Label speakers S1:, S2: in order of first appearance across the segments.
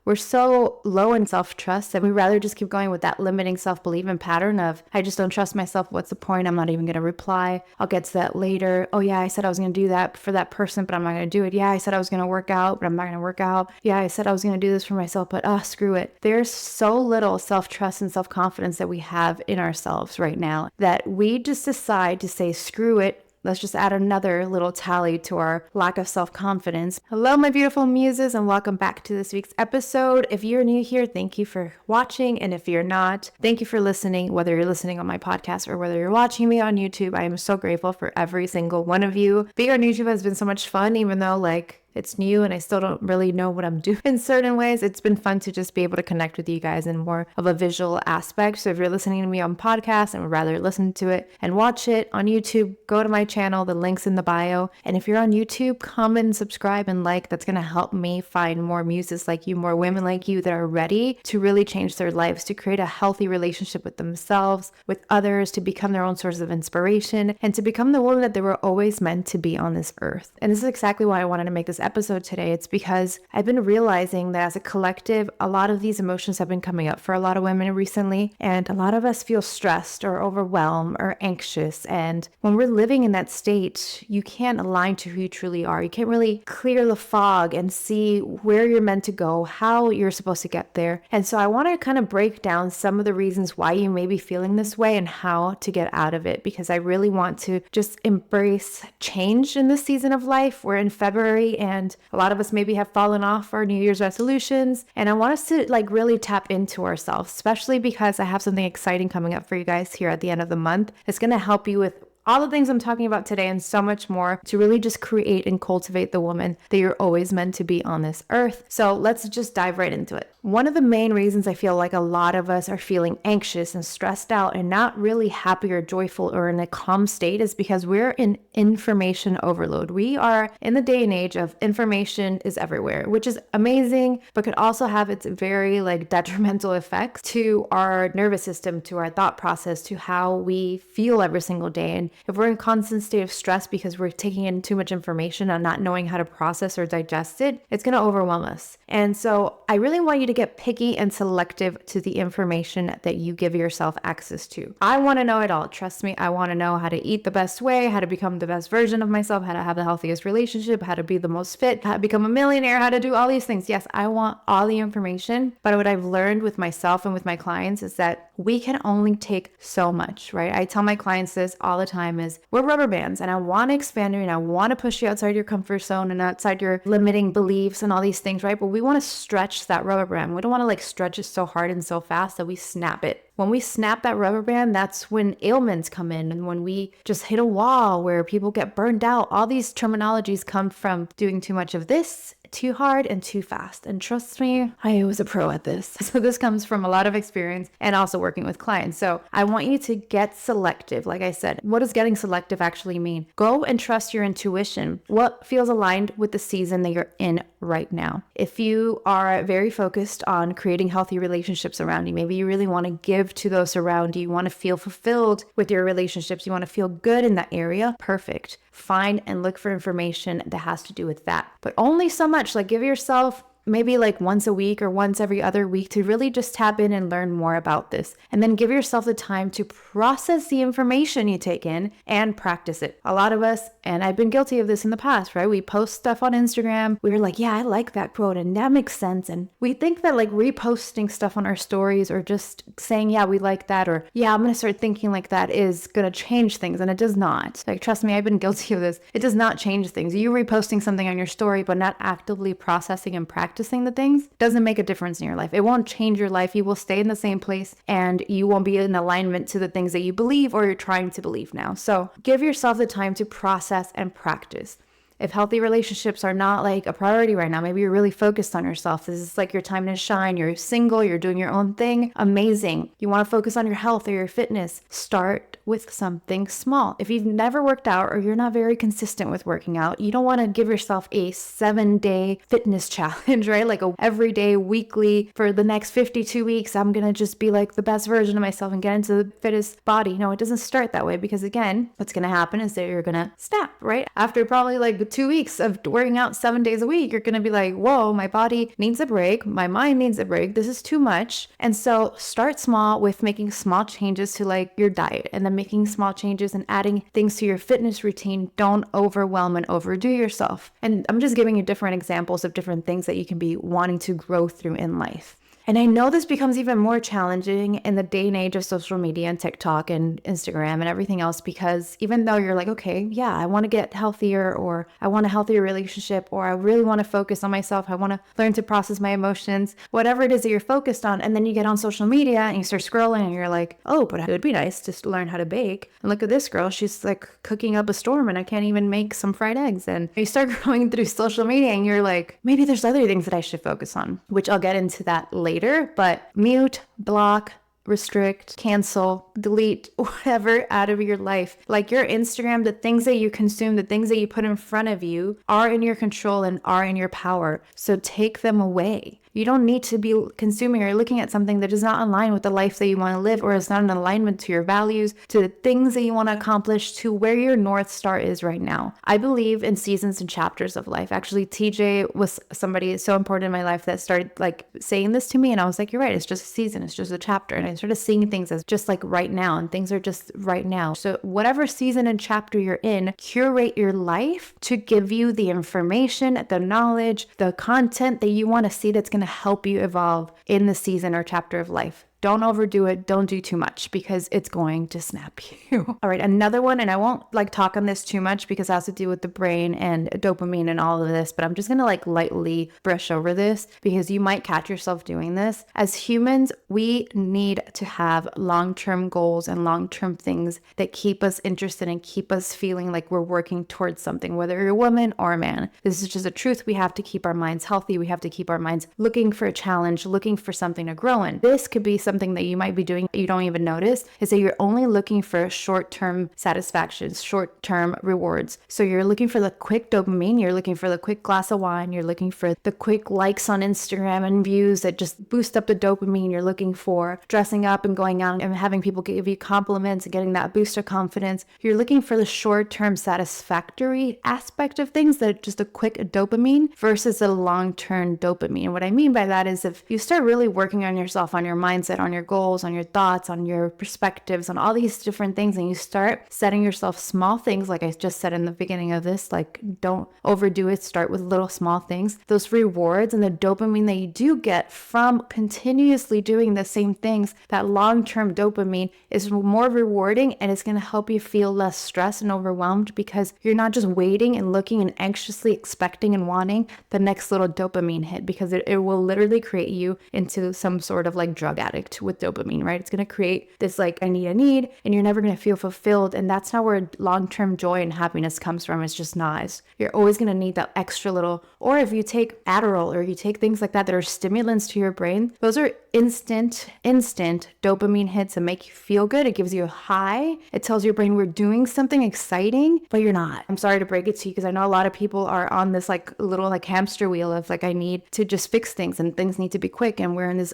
S1: we're so low in self-trust that we rather just keep going with that limiting self-belief and pattern of, I just don't trust myself. What's the point? I'm not even going to reply. I'll get to that later. Oh yeah, I said I was going to do that for that person, but I'm not going to do it. Yeah, I said I was going to work out, but I'm not going to work out. Yeah, I said I was going to do this for myself, but screw it. There's so little self-trust and self-confidence that we have in ourselves right now that we just decide to say, screw it. Let's just add another little tally to our lack of self-confidence. Hello, my beautiful muses, and welcome back to this week's episode. If you're new here, thank you for watching. And if you're not, thank you for listening, whether you're listening on my podcast or whether you're watching me on YouTube. I am so grateful for every single one of you. Being on YouTube has been so much fun, even though it's new and I still don't really know what I'm doing in certain ways. It's been fun to just be able to connect with you guys in more of a visual aspect. So if you're listening to me on podcast and would rather listen to it and watch it on YouTube, go to my channel. The link's in the bio. And if you're on YouTube, comment and subscribe and like. That's going to help me find more muses like you, more women like you that are ready to really change their lives, to create a healthy relationship with themselves, with others, to become their own source of inspiration, and to become the woman that they were always meant to be on this earth. And this is exactly why I wanted to make this episode today. It's because I've been realizing that as a collective, a lot of these emotions have been coming up for a lot of women recently, and a lot of us feel stressed or overwhelmed or anxious. And when we're living in that state, you can't align to who you truly are. You can't really clear the fog and see where you're meant to go, how you're supposed to get there. And so I want to kind of break down some of the reasons why you may be feeling this way and how to get out of it, because I really want to just embrace change in this season of life. We're in February, and a lot of us maybe have fallen off our New Year's resolutions, and I want us to really tap into ourselves, especially because I have something exciting coming up for you guys here at the end of the month. It's going to help you with all the things I'm talking about today and so much more to really just create and cultivate the woman that you're always meant to be on this earth. So let's just dive right into it. One of the main reasons I feel like a lot of us are feeling anxious and stressed out and not really happy or joyful or in a calm state is because we're in information overload. We are in the day and age of information is everywhere, which is amazing, but could also have its very detrimental effects to our nervous system, to our thought process, to how we feel every single day. And if we're in a constant state of stress because we're taking in too much information and not knowing how to process or digest it, it's going to overwhelm us. And so I really want you to get picky and selective to the information that you give yourself access to. I want to know it all. Trust me, I want to know how to eat the best way, how to become the best version of myself, how to have the healthiest relationship, how to be the most fit, how to become a millionaire, how to do all these things. Yes, I want all the information. But what I've learned with myself and with my clients is that we can only take so much, right? I tell my clients this all the time is we're rubber bands, and I want to expand you and I want to push you outside your comfort zone and outside your limiting beliefs and all these things, right? But we want to stretch that rubber band. We don't want to stretch it so hard and so fast that we snap it. When we snap that rubber band, that's when ailments come in, and when we just hit a wall where people get burned out. All these terminologies come from doing too much of this, too hard and too fast. And trust me, I was a pro at this. So this comes from a lot of experience and also working with clients. So I want you to get selective. Like I said, what does getting selective actually mean? Go and trust your intuition. What feels aligned with the season that you're in right now? If you are very focused on creating healthy relationships around you, maybe you really want to give to those around you, you want to feel fulfilled with your relationships, you want to feel good in that area, perfect. Find and look for information that has to do with that. But only so much. Give yourself maybe once a week or once every other week to really just tap in and learn more about this. And then give yourself the time to process the information you take in and practice it. A lot of us, and I've been guilty of this in the past, right? We post stuff on Instagram. We were like, yeah, I like that quote and that makes sense. And we think that reposting stuff on our stories or just saying, yeah, we like that, or yeah, I'm going to start thinking like that is going to change things. And it does not. Trust me, I've been guilty of this. It does not change things. You reposting something on your story, but not actively processing and practicing the things doesn't make a difference in your life. It won't change your life. You will stay in the same place and you won't be in alignment to the things that you believe or you're trying to believe now. So give yourself the time to process and practice. If healthy relationships are not a priority right now, maybe you're really focused on yourself. This is your time to shine. You're single, you're doing your own thing. Amazing. You want to focus on your health or your fitness. Start with something small. If you've never worked out or you're not very consistent with working out, you don't want to give yourself a 7-day fitness challenge, right? Like every day, weekly, for the next 52 weeks, I'm going to just be like the best version of myself and get into the fittest body. No, it doesn't start that way, because again, what's going to happen is that you're going to snap, right? After probably like 2 weeks of working out 7 days a week, you're going to be like, whoa, my body needs a break. My mind needs a break. This is too much. And so start small with making small changes to like your diet, and then making small changes and adding things to your fitness routine. Don't overwhelm and overdo yourself. And I'm just giving you different examples of different things that you can be wanting to grow through in life. And I know this becomes even more challenging in the day and age of social media and TikTok and Instagram and everything else, because even though you're like, okay, yeah, I want to get healthier, or I want a healthier relationship, or I really want to focus on myself, I want to learn to process my emotions, whatever it is that you're focused on. And then you get on social media and you start scrolling and you're like, oh, but it would be nice to learn how to bake. And look at this girl, she's like cooking up a storm and I can't even make some fried eggs. And you start going through social media and you're like, maybe there's other things that I should focus on, which I'll get into that later. But mute, block, restrict, cancel, delete, whatever out of your life. Like your Instagram, the things that you consume, the things that you put in front of you are in your control and are in your power. So take them away. You don't need to be consuming or looking at something that does not align with the life that you want to live, or is not in alignment to your values, to the things that you want to accomplish, to where your North Star is right now. I believe in seasons and chapters of life. Actually, TJ was somebody so important in my life that started like saying this to me, and I was like, you're right, it's just a season, it's just a chapter. And I started seeing things as just like right now, and things are just right now. So whatever season and chapter you're in, curate your life to give you the information, the knowledge, the content that you want to see that's going to help you evolve in the season or chapter of life. Don't overdo it. Don't do too much, because it's going to snap you. All right, another one, and I won't like talk on this too much because it has to do with the brain and dopamine and all of this, but I'm just going to like lightly brush over this because you might catch yourself doing this. As humans, we need to have long-term goals and long-term things that keep us interested and keep us feeling like we're working towards something, whether you're a woman or a man. This is just a truth. We have to keep our minds healthy. We have to keep our minds looking for a challenge, looking for something to grow in. This could be something that you might be doing you don't even notice, is that you're only looking for short-term satisfactions, short-term rewards. So you're looking for the quick dopamine, you're looking for the quick glass of wine, you're looking for the quick likes on Instagram and views that just boost up the dopamine, you're looking for dressing up and going out and having people give you compliments and getting that boost of confidence. You're looking for the short-term satisfactory aspect of things, that just a quick dopamine versus a long-term dopamine. And what I mean by that is, if you start really working on yourself, on your mindset, on your goals, on your thoughts, on your perspectives, on all these different things, and you start setting yourself small things, like I just said in the beginning of this, like don't overdo it, start with little small things. Those rewards and the dopamine that you do get from continuously doing the same things, that long-term dopamine is more rewarding, and it's going to help you feel less stressed and overwhelmed, because you're not just waiting and looking and anxiously expecting and wanting the next little dopamine hit, because it will literally create you into some sort of like drug addict with dopamine, right? It's going to create this like, I need, and you're never going to feel fulfilled. And that's not where long-term joy and happiness comes from. It's just not. You're always going to need that extra little, or if you take Adderall or you take things like that are stimulants to your brain, those are instant dopamine hits that make you feel good. It gives you a high. It tells your brain we're doing something exciting, but you're not. I'm sorry to break it to you, because I know a lot of people are on this like little like hamster wheel of like, I need to just fix things and things need to be quick. And we're in this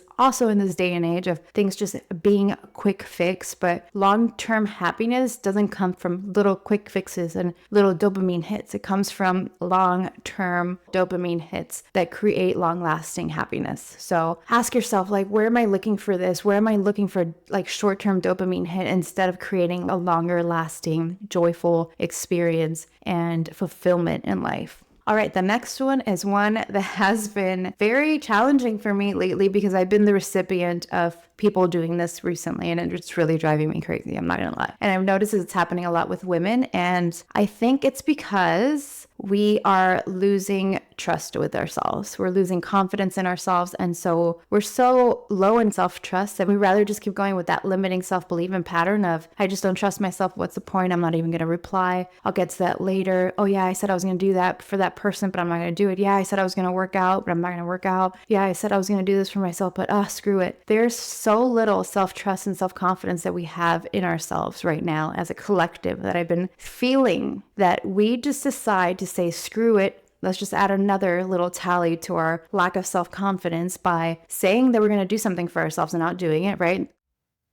S1: day and age of things just being a quick fix, but long-term happiness doesn't come from little quick fixes and little dopamine hits. It comes from long-term dopamine hits that create long-lasting happiness. So ask yourself, like, where am I looking for this? Where am I looking for like short-term dopamine hit, instead of creating a longer lasting, joyful experience and fulfillment in life? All right, the next one is one that has been very challenging for me lately, because I've been the recipient of people doing this recently, and it's really driving me crazy. I'm not gonna lie. And I've noticed it's happening a lot with women, and I think it's because we are losing trust with ourselves. We're losing confidence in ourselves. And so we're so low in self-trust that we rather just keep going with that limiting self-belief and pattern of, I just don't trust myself. What's the point? I'm not even going to reply. I'll get to that later. Oh yeah, I said I was going to do that for that person, but I'm not going to do it. Yeah, I said I was going to work out, but I'm not going to work out. Yeah, I said I was going to do this for myself, but screw it. There's so little self-trust and self-confidence that we have in ourselves right now as a collective that I've been feeling that we just decide to say, screw it. Let's just add another little tally to our lack of self-confidence by saying that we're going to do something for ourselves and not doing it, right?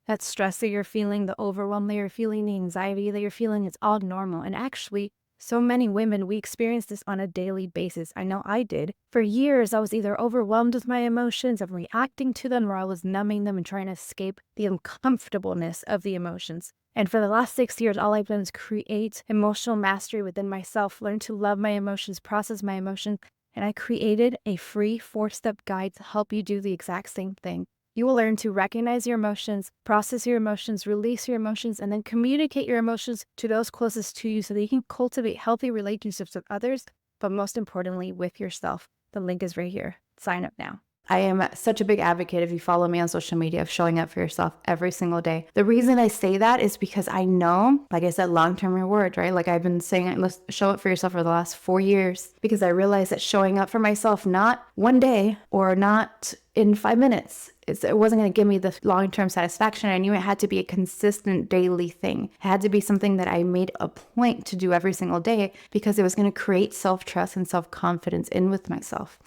S1: That stress that you're feeling, the overwhelm that you're feeling, the anxiety that you're feeling, it's all normal. And actually, so many women, we experience this on a daily basis. I know I did. For years, I was either overwhelmed with my emotions, of reacting to them, or I was numbing them and trying to escape the uncomfortableness of the emotions. And for the last 6 years, all I've done is create emotional mastery within myself, learn to love my emotions, process my emotions, and I created a free 4-step guide to help you do the exact same thing. You will learn to recognize your emotions, process your emotions, release your emotions, and then communicate your emotions to those closest to you so that you can cultivate healthy relationships with others, but most importantly, with yourself. The link is right here. Sign up now. I am such a big advocate, if you follow me on social media, of showing up for yourself every single day. The reason I say that is because I know, like I said, long-term reward, right? Like I've been saying, let's show up for yourself for the last 4 years, because I realized that showing up for myself, not one day or not in 5 minutes, it wasn't going to give me the long-term satisfaction. I knew it had to be a consistent daily thing. It had to be something that I made a point to do every single day, because it was going to create self-trust and self-confidence in with myself.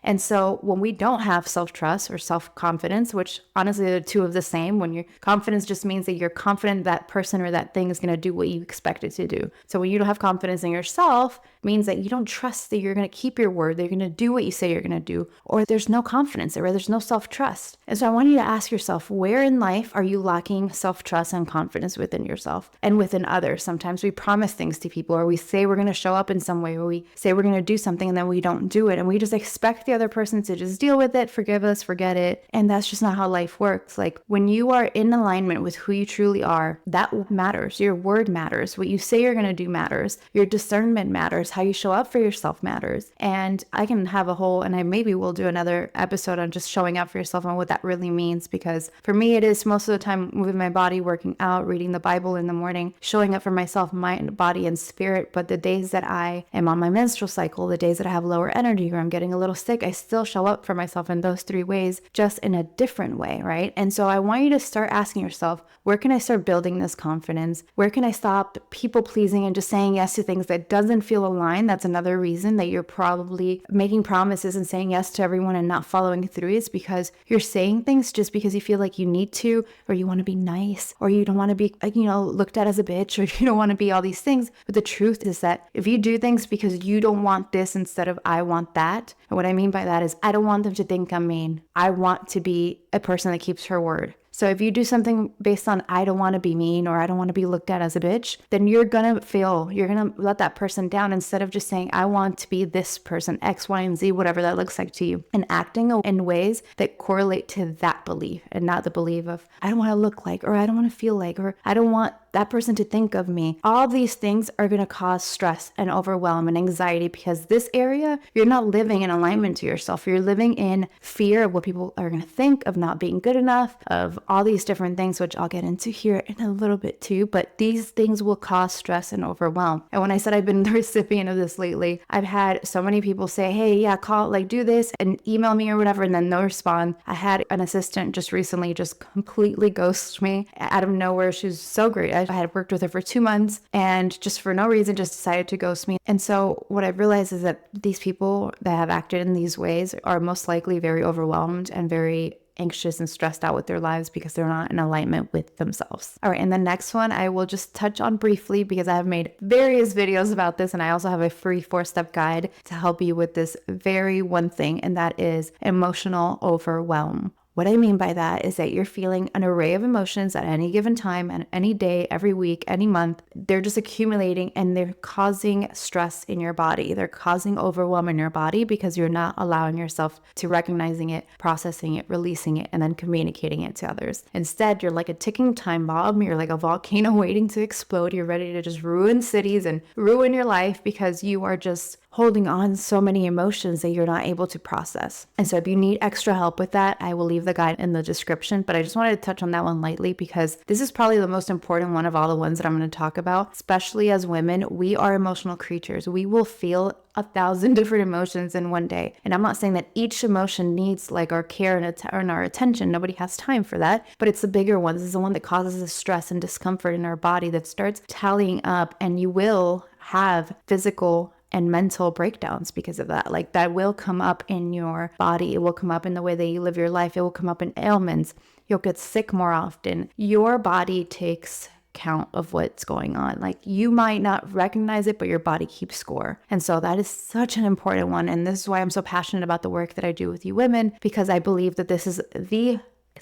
S1: And so when we don't have self-trust or self-confidence, which honestly are two of the same, when your confidence just means that you're confident that person or that thing is going to do what you expect it to do. So when you don't have confidence in yourself, it means that you don't trust that you're going to keep your word, that you're going to do what you say you're going to do, or there's no confidence or there's no self-trust. And so I want you to ask yourself, where in life are you lacking self-trust and confidence within yourself and within others? Sometimes we promise things to people, or we say we're going to show up in some way, or we say we're going to do something and then we don't do it. And we just expect the other person to just deal with it, forgive us, forget it. And that's just not how life works. Like when you are in alignment with who you truly are, that matters. Your word matters. What you say you're going to do matters. Your discernment matters. How you show up for yourself matters. And I can have a whole, and I maybe will do another episode on just showing up for yourself and what that really means. Because for me, it is most of the time moving my body, working out, reading the Bible in the morning, showing up for myself, mind, body, and spirit. But the days that I am on my menstrual cycle, the days that I have lower energy or I'm getting a little sick, I still show up for myself in those 3 ways, just in a different way, right? And so I want you to start asking yourself, where can I start building this confidence? Where can I stop people pleasing and just saying yes to things that doesn't feel aligned? That's another reason that you're probably making promises and saying yes to everyone and not following through. Is because you're saying things just because you feel like you need to, or you want to be nice, or you don't want to be, looked at as a bitch, or you don't want to be all these things. But the truth is that if you do things because you don't want this instead of I want that, and what I mean by that is I don't want them to think I'm mean. I want to be a person that keeps her word. So if you do something based on I don't want to be mean or I don't want to be looked at as a bitch, then you're going to fail. You're going to let that person down instead of just saying I want to be this person, X, Y, and Z, whatever that looks like to you, and acting in ways that correlate to that belief and not the belief of I don't want to look like, or I don't want to feel like, or I don't want that person to think of me. All these things are going to cause stress and overwhelm and anxiety, because this area, you're not living in alignment to yourself. You're living in fear of what people are going to think, of not being good enough, of all these different things, which I'll get into here in a little bit too. But these things will cause stress and overwhelm. And when I said I've been the recipient of this lately, I've had so many people say, hey, yeah, call, like do this and email me or whatever, and then no respond. I had an assistant just recently just completely ghost me out of nowhere. She was so great. I had worked with her for 2 months and just for no reason just decided to ghost me. And so what I've realized is that these people that have acted in these ways are most likely very overwhelmed and very anxious and stressed out with their lives because they're not in alignment with themselves. All right, and the next one I will just touch on briefly because I have made various videos about this, and I also have a free 4-step guide to help you with this very one thing, and that is emotional overwhelm. What I mean by that is that you're feeling an array of emotions at any given time and any day, every week, any month. They're just accumulating and they're causing stress in your body. They're causing overwhelm in your body because you're not allowing yourself to recognizing it, processing it, releasing it, and then communicating it to others. Instead, you're like a ticking time bomb. You're like a volcano waiting to explode. You're ready to just ruin cities and ruin your life because you are just holding on so many emotions that you're not able to process. And so if you need extra help with that, I will leave the guide in the description, but I just wanted to touch on that one lightly because this is probably the most important one of all the ones that I'm going to talk about. Especially as women, we are emotional creatures. We will feel 1,000 different emotions in one day. And I'm not saying that each emotion needs like our care and our attention. Nobody has time for that, but it's the bigger ones. It's the one that causes the stress and discomfort in our body that starts tallying up, and you will have physical and mental breakdowns because of that. Like that will come up in your body. It will come up in the way that you live your life. It will come up in ailments. You'll get sick more often. Your body takes count of what's going on. Like you might not recognize it, but your body keeps score. And so that is such an important one. And this is why I'm so passionate about the work that I do with you women, because I believe that this is the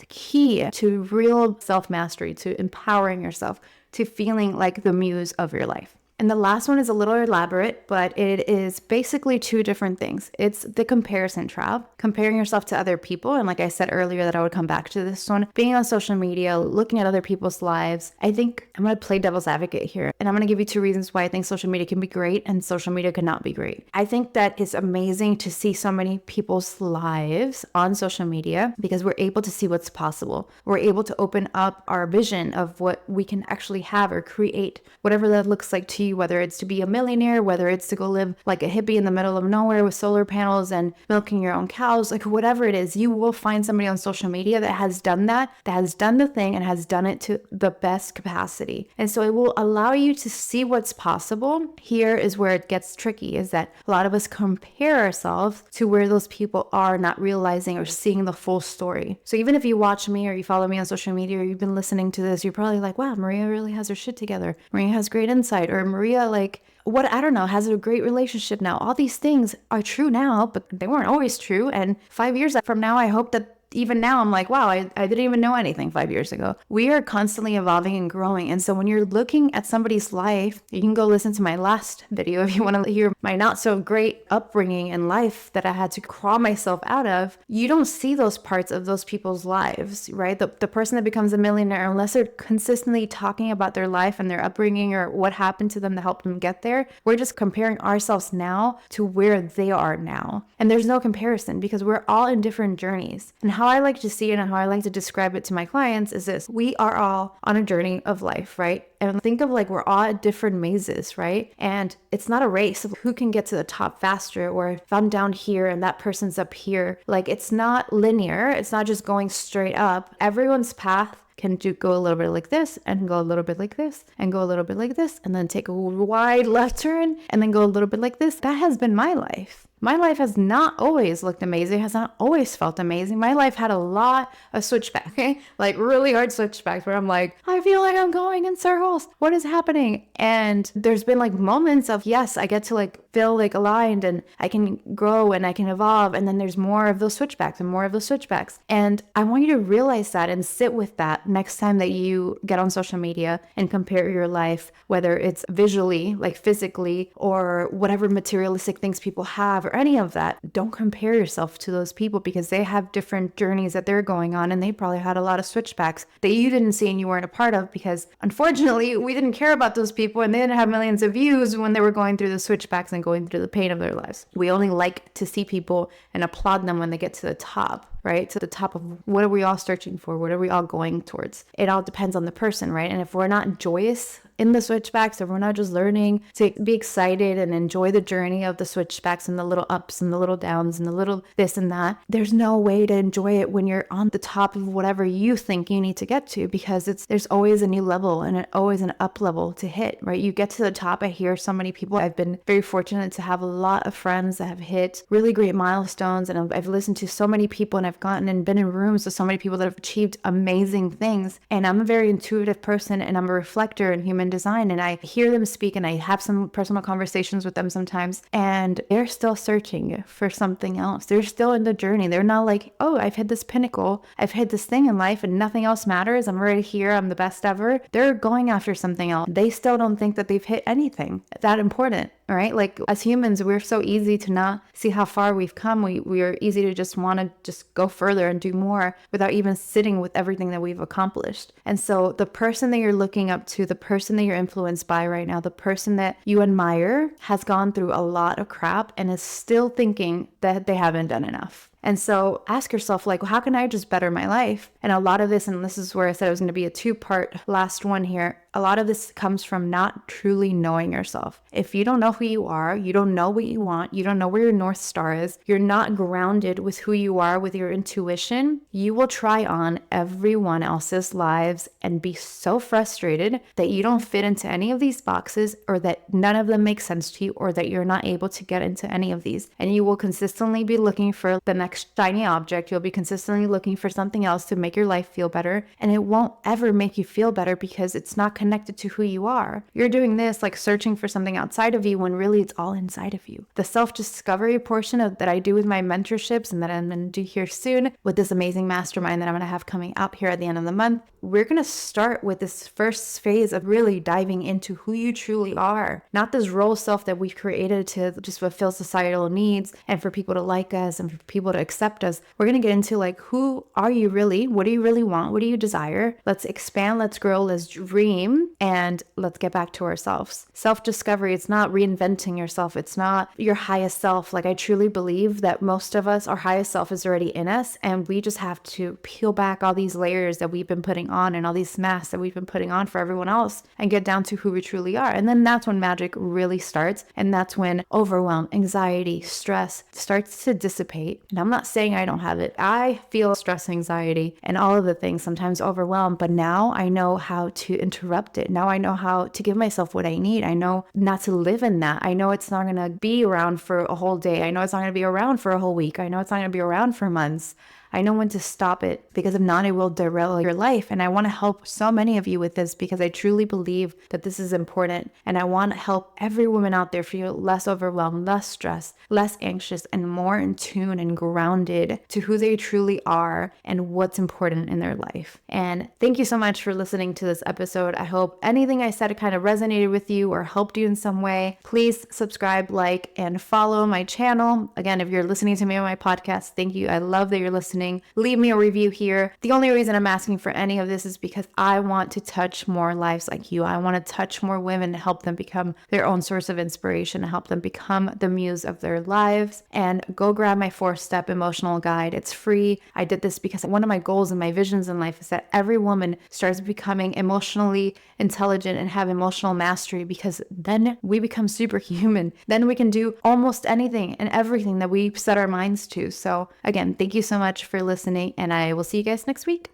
S1: key to real self-mastery, to empowering yourself, to feeling like the muse of your life. And the last one is a little elaborate, but it is basically two different things. It's the comparison trap, comparing yourself to other people. And like I said earlier that I would come back to this one, being on social media, looking at other people's lives. I think I'm going to play devil's advocate here. And I'm going to give you two reasons why I think social media can be great and social media cannot be great. I think that it's amazing to see so many people's lives on social media because we're able to see what's possible. We're able to open up our vision of what we can actually have or create, whatever that looks like to you. Whether it's to be a millionaire, whether it's to go live like a hippie in the middle of nowhere with solar panels and milking your own cows, like whatever it is, you will find somebody on social media that has done that has done the thing and has done it to the best capacity. And so it will allow you to see what's possible. Here is where it gets tricky, is that a lot of us compare ourselves to where those people are, not realizing or seeing the full story. So even if you watch me or you follow me on social media or you've been listening to this, you're probably like, wow, Maria really has her shit together. Maria has great insight, or Maria, like, what, I don't know, has a great relationship now. All these things are true now, but they weren't always true. And 5 years from now, I hope that even now I'm like, wow, I didn't even know anything 5 years ago. We are constantly evolving and growing. And so when you're looking at somebody's life, you can go listen to my last video if you want to hear my not so great upbringing in life that I had to crawl myself out of. You don't see those parts of those people's lives, right? The person that becomes a millionaire, unless they're consistently talking about their life and their upbringing or what happened to them to help them get there, we're just comparing ourselves now to where they are now. And there's no comparison because we're all in different journeys. And how I like to see it and how I like to describe it to my clients is this: we are all on a journey of life, right? And think of like we're all at different mazes, right? And it's not a race of who can get to the top faster, or if I'm down here and that person's up here. Like it's not linear. It's not just going straight up. Everyone's path can go a little bit like this and go a little bit like this and go a little bit like this and then take a wide left turn and then go a little bit like this. That has been my life. My life has not always looked amazing, has not always felt amazing. My life had a lot of switchbacks, okay? Like really hard switchbacks where I'm like, I feel like I'm going in circles. What is happening? And there's been like moments of, yes, I get to like feel like aligned and I can grow and I can evolve. And then there's more of those switchbacks and more of those switchbacks. And I want you to realize that and sit with that next time that you get on social media and compare your life, whether it's visually, like physically, or whatever materialistic things people have, or any of that. Don't compare yourself to those people because they have different journeys that they're going on, and they probably had a lot of switchbacks that you didn't see and you weren't a part of because unfortunately we didn't care about those people and they didn't have millions of views when they were going through the switchbacks and going through the pain of their lives. We only like to see people and applaud them when they get to the top, right? To the top of what are we all searching for? What are we all going towards? It all depends on the person, right? And if we're not joyous in the switchbacks, if we're not just learning to be excited and enjoy the journey of the switchbacks and the little ups and the little downs and the little this and that, there's no way to enjoy it when you're on the top of whatever you think you need to get to, because there's always a new level and always an up level to hit, right? You get to the top. I hear so many people. I've been very fortunate to have a lot of friends that have hit really great milestones, and I've listened to so many people, and I've gotten and been in rooms with so many people that have achieved amazing things. And I'm a very intuitive person, and I'm a reflector in human design, and I hear them speak and I have some personal conversations with them sometimes, and they're still searching for something else. They're still in the journey. They're not like, oh, I've hit this pinnacle, I've hit this thing in life and nothing else matters, I'm right here, I'm the best ever. They're going after something else. They still don't think that they've hit anything that important. Right? Like as humans, we're so easy to not see how far we've come. We are easy to just want to just go further and do more without even sitting with everything that we've accomplished. And so the person that you're looking up to, the person that you're influenced by right now, the person that you admire has gone through a lot of crap and is still thinking that they haven't done enough. And so ask yourself, like, how can I just better my life? And a lot of this, and this is where I said it was going to be a 2-part last one here, a lot of this comes from not truly knowing yourself. If you don't know who you are, you don't know what you want, you don't know where your North Star is, you're not grounded with who you are, with your intuition, you will try on everyone else's lives and be so frustrated that you don't fit into any of these boxes, or that none of them make sense to you, or that you're not able to get into any of these. And you will consistently be looking for the next shiny object. You'll be consistently looking for something else to make your life feel better. And it won't ever make you feel better because it's not connected to who you are. You're doing this like searching for something outside of you when really it's all inside of you. The self-discovery portion of that I do with my mentorships and that I'm going to do here soon with this amazing mastermind that I'm going to have coming up here at the end of the month, we're going to start with this first phase of really diving into who you truly are, not this role self that we've created to just fulfill societal needs and for people to like us and for people to accept us. We're going to get into like, who are you really? What do you really want? What do you desire? Let's expand, let's grow, let's dream, and let's get back to ourselves. Self-discovery, it's not reinventing yourself. It's not your highest self. Like I truly believe that most of us, our highest self is already in us, and we just have to peel back all these layers that we've been putting on and all these masks that we've been putting on for everyone else and get down to who we truly are. And then that's when magic really starts. And that's when overwhelm, anxiety, stress starts to dissipate. And I'm not saying I don't have it. I feel stress, anxiety, and all of the things, sometimes overwhelmed, but now I know how to interrupt it. Now I know how to give myself what I need. I know not to live in that. I know it's not going to be around for a whole day. I know it's not going to be around for a whole week. I know it's not going to be around for months. I know when to stop it, because if not, it will derail your life. And I want to help so many of you with this because I truly believe that this is important. And I want to help every woman out there feel less overwhelmed, less stressed, less anxious, and more in tune and grounded to who they truly are and what's important in their life. And thank you so much for listening to this episode. I hope anything I said kind of resonated with you or helped you in some way. Please subscribe, like, and follow my channel. Again, if you're listening to me on my podcast, thank you. I love that you're listening. Leave me a review here. The only reason I'm asking for any of this is because I want to touch more lives like you. I want to touch more women to help them become their own source of inspiration, to help them become the muse of their lives. And go grab my 4-step emotional guide. It's free. I did this because one of my goals and my visions in life is that every woman starts becoming emotionally intelligent and have emotional mastery, because then we become superhuman. Then we can do almost anything and everything that we set our minds to. So again, thank you so much for listening, and I will see you guys next week.